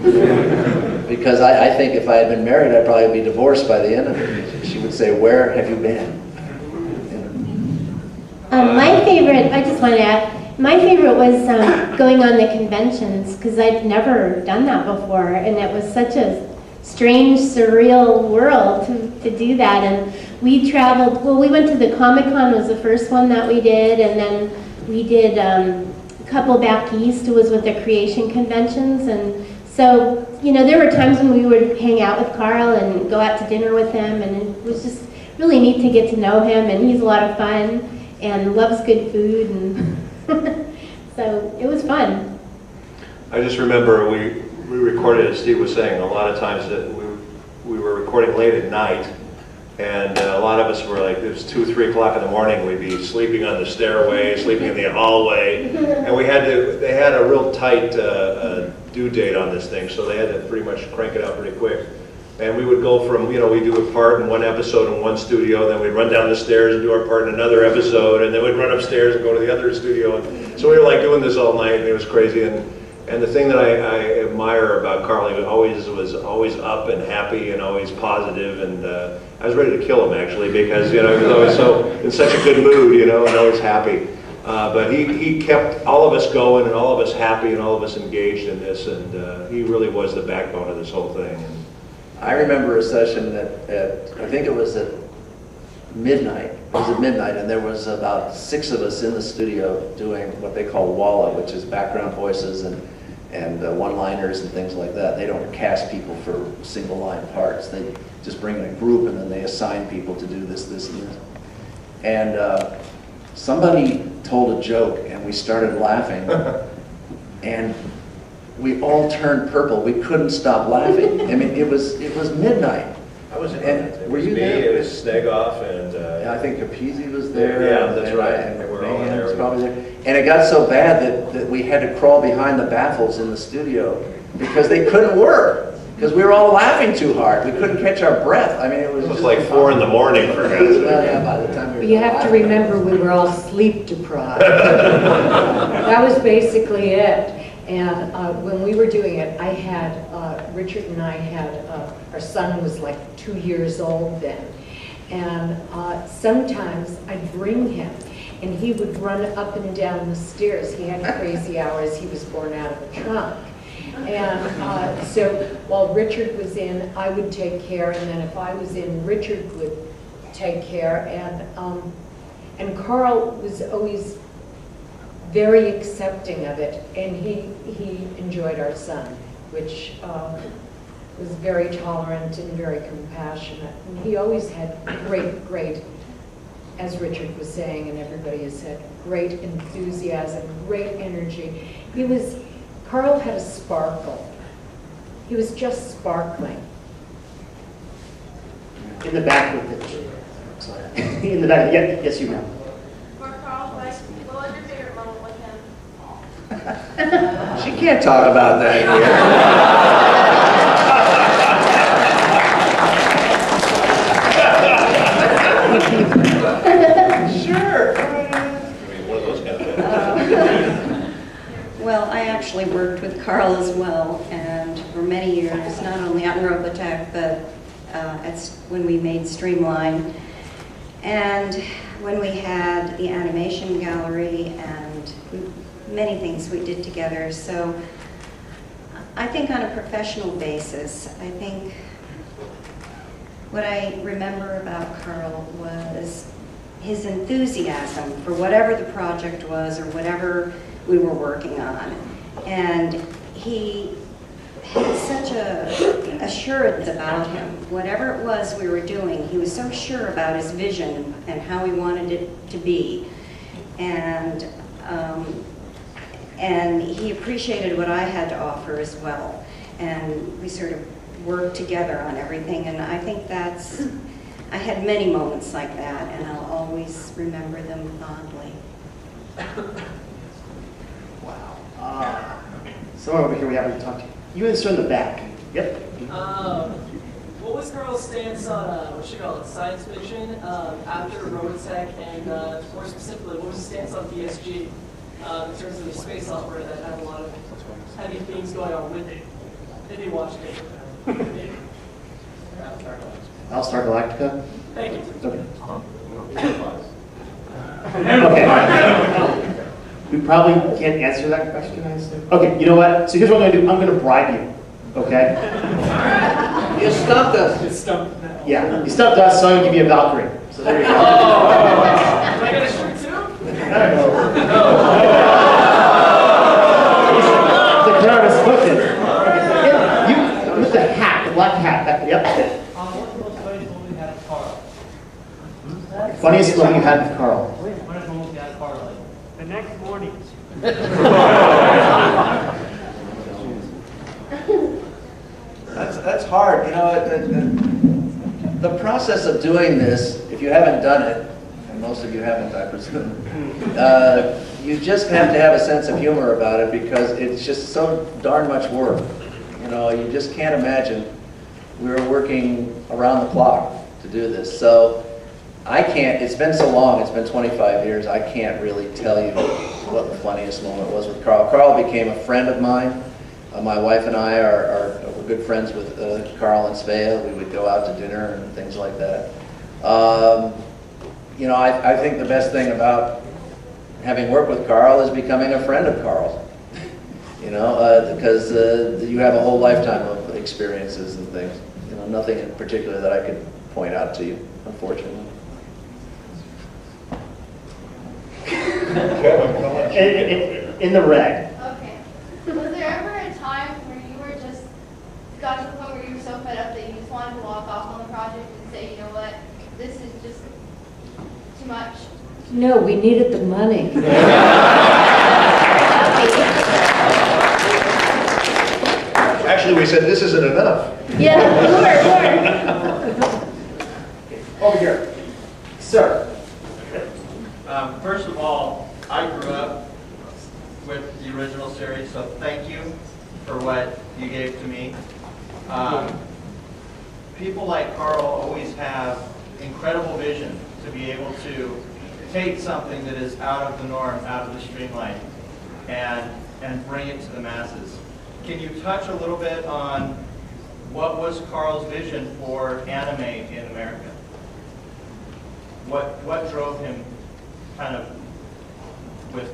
Because I think if I had been married, I'd probably be divorced by the end of it. She would say, "Where have you been?" My favorite, I just want to add, my favorite was going on the conventions, because I'd never done that before, and it was such a strange, surreal world to do that. And we traveled, well, we went to the Comic-Con was the first one that we did, and then we did a couple back east was with the creation conventions. And so, you know, there were times when we would hang out with Carl and go out to dinner with him, and it was just really neat to get to know him, and he's a lot of fun and loves good food, and so it was fun. I just remember we recorded, as Steve was saying, a lot of times that we were recording late at night, and a lot of us were like, it was 2, 3 o'clock in the morning, we'd be sleeping on the stairway, sleeping in the hallway, and they had a real tight due date on this thing, so they had to pretty much crank it out pretty quick. And we would go from, you know, we'd do a part in one episode in one studio, then we'd run down the stairs and do our part in another episode, and then we'd run upstairs and go to the other studio. And so we were like doing this all night, and it was crazy. And the thing that I admire about Carl, he was always up and happy and always positive, and I was ready to kill him actually, because, you know, he was always so in such a good mood, you know, and always happy. But he kept all of us going and all of us happy and all of us engaged in this, and he really was the backbone of this whole thing. And I remember a session I think it was at midnight. It was at midnight, and there was about 6 of us in the studio doing what they call walla, which is background voices and one-liners and things like that. They don't cast people for single-line parts. They just bring in a group, and then they assign people to do this, this, and this. And somebody told a joke, and we started laughing, and we all turned purple. We couldn't stop laughing. I mean, it was midnight. I was in And it. were Was you me, there? It was Snegoff and Yeah, I think Capizzi was there. Yeah, that's and right. And They were all Mayhem there. was probably there. And it got so bad that we had to crawl behind the baffles in the studio because they couldn't work. Because we were all laughing too hard. We couldn't catch our breath. I mean, it was It was just like 4 in the morning for God's sake. Well, yeah, by the time we were You have to remember we were all sleep deprived. That was basically it. And when we were doing it, I had, Richard and I had, our son was like 2 years old then. And sometimes I'd bring him, and he would run up and down the stairs. He had crazy hours. He was born out of a trunk. And so while Richard was in, I would take care, and then if I was in, Richard would take care. And Carl was always very accepting of it, and he enjoyed our son, which was very tolerant and very compassionate. And he always had great, as Richard was saying, and everybody has said, great enthusiasm, great energy. Carl had a sparkle. He was just sparkling. In the back with it. In the back, yeah, yes, you know. For Carl, what was your favorite moment with him? She can't talk about that here. Sure. I mean, one of those kind of things. Well, I actually worked with Carl as well, and for many years, not only on Robotech, but when we made Streamline, and when we had the animation gallery, and many things we did together. So I think on a professional basis, I think what I remember about Carl was his enthusiasm for whatever the project was or whatever we were working on. And he had such a assurance about him. Whatever it was we were doing, he was so sure about his vision and how he wanted it to be. And he appreciated what I had to offer as well. And we sort of worked together on everything. And I think I had many moments like that, and I'll always remember them fondly. Wow. Someone over here we haven't talked to. You answer in the back. Yep. What was Carl's stance on, what should you call it, science fiction after Robotech, and more specifically, what was his stance on BSG in terms of the space opera that had a lot of heavy things going on with it? Did he watch it? Battlestar Galactica? Thank you. Okay. Okay. We probably can't answer that question, I assume. Okay, you know what? So here's what I'm going to do. I'm going to bribe you. Okay? You stumped us. It's stumped. Yeah. You stumped us, so I'm going to give you a Valkyrie. So there you go. Do I get a shirt too? The crowd is cooking. You with the hat, the black hat. Yep. Funniest moment you had with Carl. The next morning. That's hard, you know. The process of doing this, if you haven't done it, and most of you haven't, I presume, you just have to have a sense of humor about it because it's just so darn much work. You know, you just can't imagine we were working around the clock to do this. So I can't, it's been so long, it's been 25 years, I can't really tell you what the funniest moment was with Carl. Carl became a friend of mine. My wife and I are good friends with Carl and Svea. We would go out to dinner and things like that. You know, I think the best thing about having worked with Carl is becoming a friend of Carl's. You know, because you have a whole lifetime of experiences and things. You know, nothing in particular that I could point out to you, unfortunately. In the red. Okay. Was there ever a time where you were just got to the point where you were so fed up that you just wanted to walk off on the project and say, you know what, this is just too much? No, we needed the money. Actually, we said this isn't enough. Yeah, more. Over here. Sir. First of all, I grew up with the original series, so thank you for what you gave to me. People like Carl always have incredible vision to be able to take something that is out of the norm, out of the streamline, and bring it to the masses. Can you touch a little bit on what was Carl's vision for anime in America? What drove him kind of with?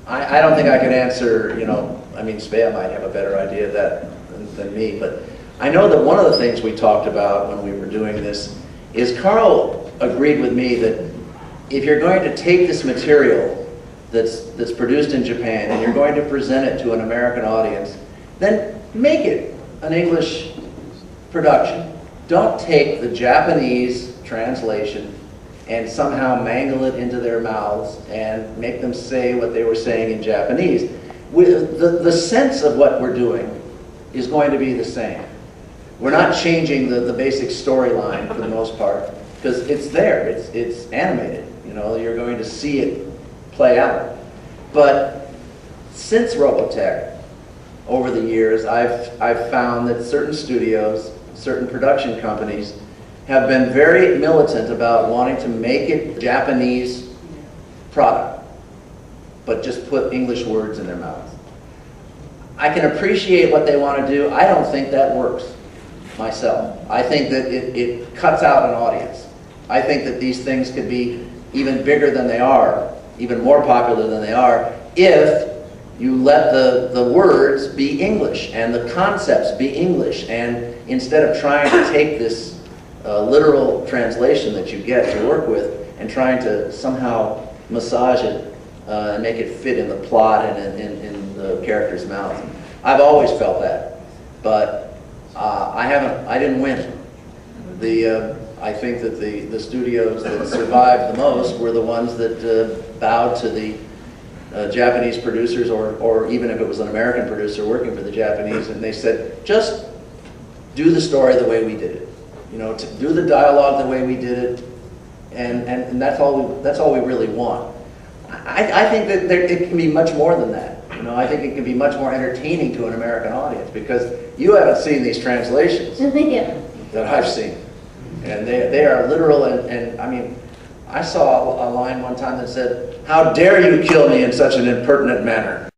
I don't think I can answer, you know, I mean, Svea might have a better idea of that than me, but I know that one of the things we talked about when we were doing this is Carl agreed with me that if you're going to take this material that's produced in Japan and you're going to present it to an American audience, then make it an English production. Don't take the Japanese translation and somehow mangle it into their mouths and make them say what they were saying in Japanese. The sense of what we're doing is going to be the same. We're not changing the basic storyline for the most part, because it's there, it's animated. You know, you're going to see it play out. But since Robotech, over the years, I've found that certain studios, certain production companies, have been very militant about wanting to make it Japanese product, but just put English words in their mouths. I can appreciate what they want to do. I don't think that works myself. I think that it cuts out an audience. I think that these things could be even bigger than they are, even more popular than they are, if you let the words be English and the concepts be English, and instead of trying to take this literal translation that you get to work with and trying to somehow massage it and make it fit in the plot and in the character's mouth. I've always felt that, but I didn't win. I think that the studios that survived the most were the ones that bowed to the Japanese producers, or even if it was an American producer working for the Japanese, and they said, just do the story the way we did it. You know, to do the dialogue the way we did it, and that's all we really want. I think that it can be much more than that. You know, I think it can be much more entertaining to an American audience, because you haven't seen these translations Yeah. that I've seen, and they are literal. And I mean, I saw a line one time that said, "How dare you kill me in such an impertinent manner?"